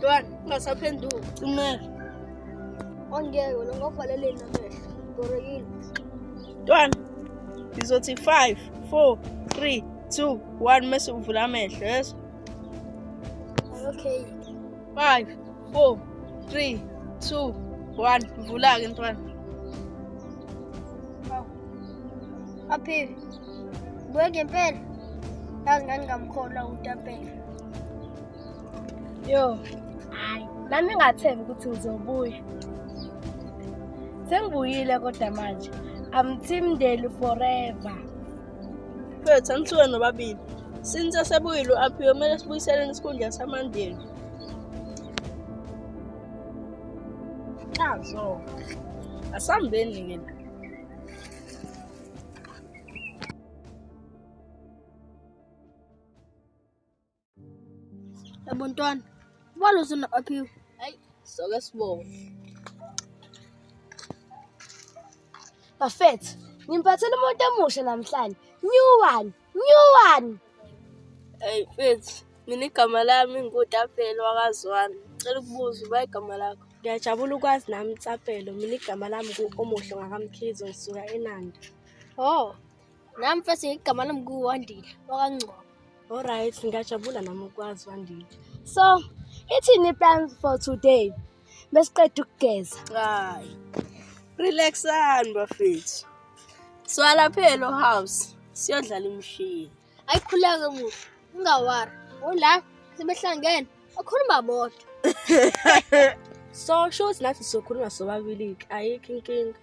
Ntwana, ungasaphenduki. Kumele. Ongeke wena ngovaleleni amehlo. Borekile. Ntwana. Izothi 5, 4, 3, 2, 1 mase uvula amehlo, yes? Okay. 5, 4, 3, 2, 1 vula-ke ntwana. Aphi. Buye ngempela. Yazi ngangingamkholwa uTapela. Yo, hayi, nami ngathemba ukuthi uzobuya. Sengibuyile kodwa manje. I'm Team Delu forever. Mfethu anithiwe nobabili. Since asebuyile u-Aphiwe kumele sibuyiseleni isikhundla samandeni. Chazo. Asambeni-ke la. Yabo Ntwana. Ubaloze naPhiwe. Hayi, soke sibone. Bafethu, ngimphathele umuntu omusha namhlanje. New one. Hey mfethu, mina igama lami nguTapela wakazwana. Ngicela ukubuza uba igama lakho. Ngiyajabula ukwazi nami Tsapelo. Mina igama lami omuhle ngakamkhizo ngisuka eNandi. Oh. Nami mfethu igama lami nguWandile wakaNgcobo. Alright, ngiyajabula nami ukwazi Wandile. So, ithini plans for today? Besiqeda ukugeza. Hayi. Relaxani bafethu. Swala phela house. Siyodlala imishini. Ayikhuleke muhle. Ungawari. Ola sebehlangene. Akhuluma bodwa. So, shows nathi sokhuluma sobabili. Ayikho inkinga.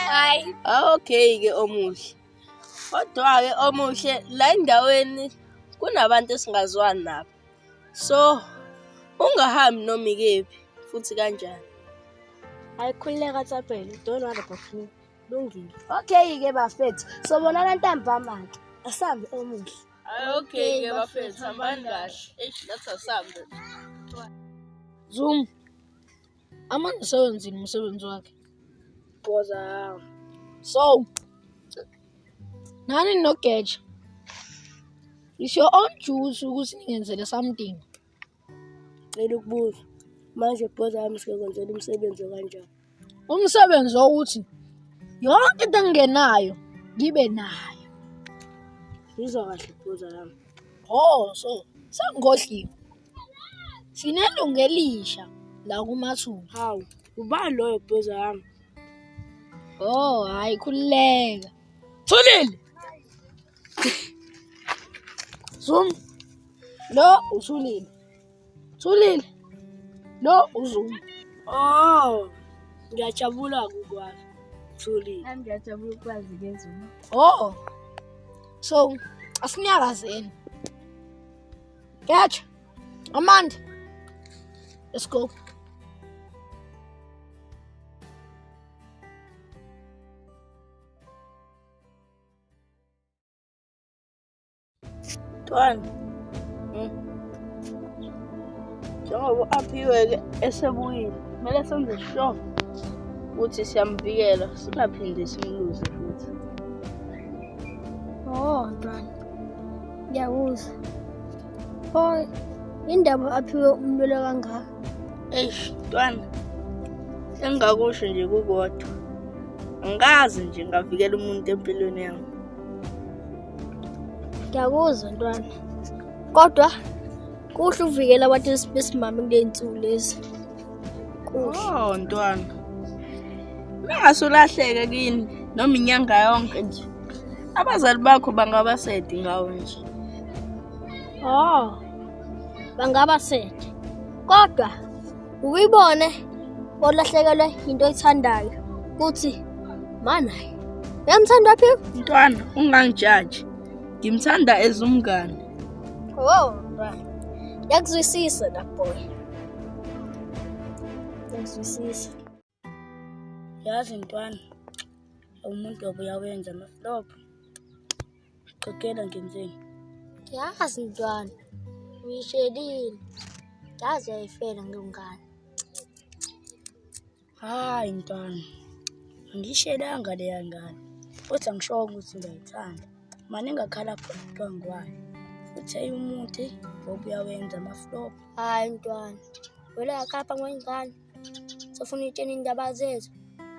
Hayi. Okay ke omuhle. Kodwa ke omuhle la endaweni kunabantu esingazwani nabo. So, ungahambi noma ikephi futhi kanjani. Ayikhuleka Tsapelo. Don't worry about me. Lungile. Okay ke bafethu. Sobonana ntambama ke. Asambe omuhle. Okay ke bafethu hambani kahle. Let's asambe. Zoom. Amanje sewenzile umsebenzi wakhe. Boza. So, nani nogeja. It's your own choice ukuthi ningenzele something. Ngicela ukubuza. Manje boza yami sikekwenzela umsebenzi kanjani? Umsebenzi wokuthi yonke into engenayo ngibe nayo. Ngizwa kahle boza yami. Oh, so sengikhohliwe. Sinelungu elisha la kumathula. Hawu, ubani loyo boza yami? Oh, hayi khulileka. Thulile. Zoom. Lo uthulile. Thulile. Lo uZoom. Oh, ngiyajabula ukukwazi. Thuli. Nami ngiyajabula ukwazi ke Zuma. Oh. So, asinyakazeni. Catch. Amanda. Let's go. Ntwana. Njengoba u-Aphiwe ke esebuyile, kumele senze sure ukuthi siyamvikela singaphinde simluze futhi. Oh, Ntwana. Ngiyakuzwa. Oh, indaba Aphiwe umlwele kangaka. Ntwana. Engakusho nje kukodwa. Angikaze nje ngavikela umuntu empilweni yami. Ngiyakuzwa Ntwana. Kodwa kuhle uvikela abantu besimame kuley'nsuku lezi. Kuhle. Oh, Ntwana. Ungasulahleke kini noma inyanga yonke nje. Abazali bakho bangaba sedi ngawe nje. Oh. Bangaba sede. Kodwa ukuyibone olahlekelwe into oyithandayo kuthi manayi. Uyamthanda Aphiwe? Ntwana, ungangijaji. Ngimthanda ezumngane. Oh, Ntwana. Ngiyakuzwisisa la boy. Ngiyakuzwisisa. Yazi Ntwana, umuntu obuya wenza amaflop. Xokela ngenzeni. Yazi Ntwana. Uyishelile. Yazi yayifela ngongane. Hayi Ntwana. Angishelanga leya ngane. Kodwa ngisho ukuthi ngiyayithanda. Manje ngakhala khona kuthiwa ngwani. uthe umuntu ngoba uyawenza ama-flop. Hayi mntwana, wena yakhapha ngwengane. Sofuna uyitshena indaba zethu.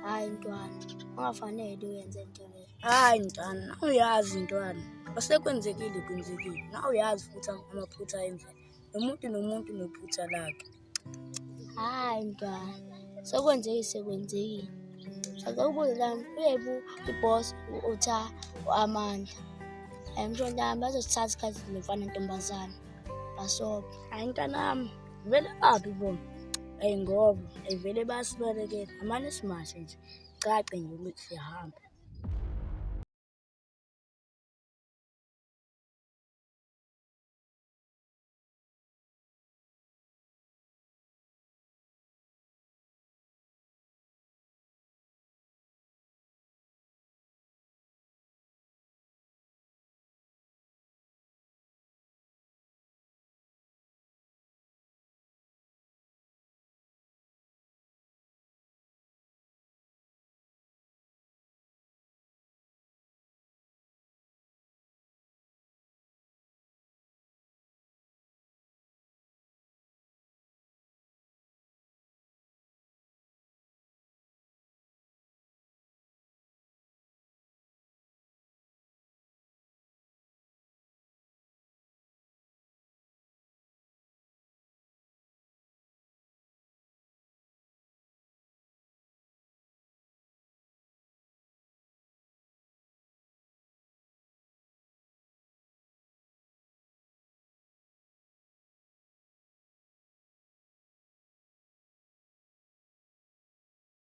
Hayi mntwana, ungafanele uyenze into leyo. Hayi mntwana, nawuyazi ntwana, kwasekwenzekile kwenzekile. Nawuyazi futhi amaphutha ayenzeka. Nomuntu nophutha lakhe. Hayi mntwana, sekwenzekile. Sakubuza lami, uyebu i-boss utha uAmandla. Mntwana bazosithatha isikhathi nemfana ntombazana. Basobe. Hayi mntanami, vele aphi bona? Ngoba vele basibalekela. Amane simashe nje. Cace nje ukuthi siyahamba.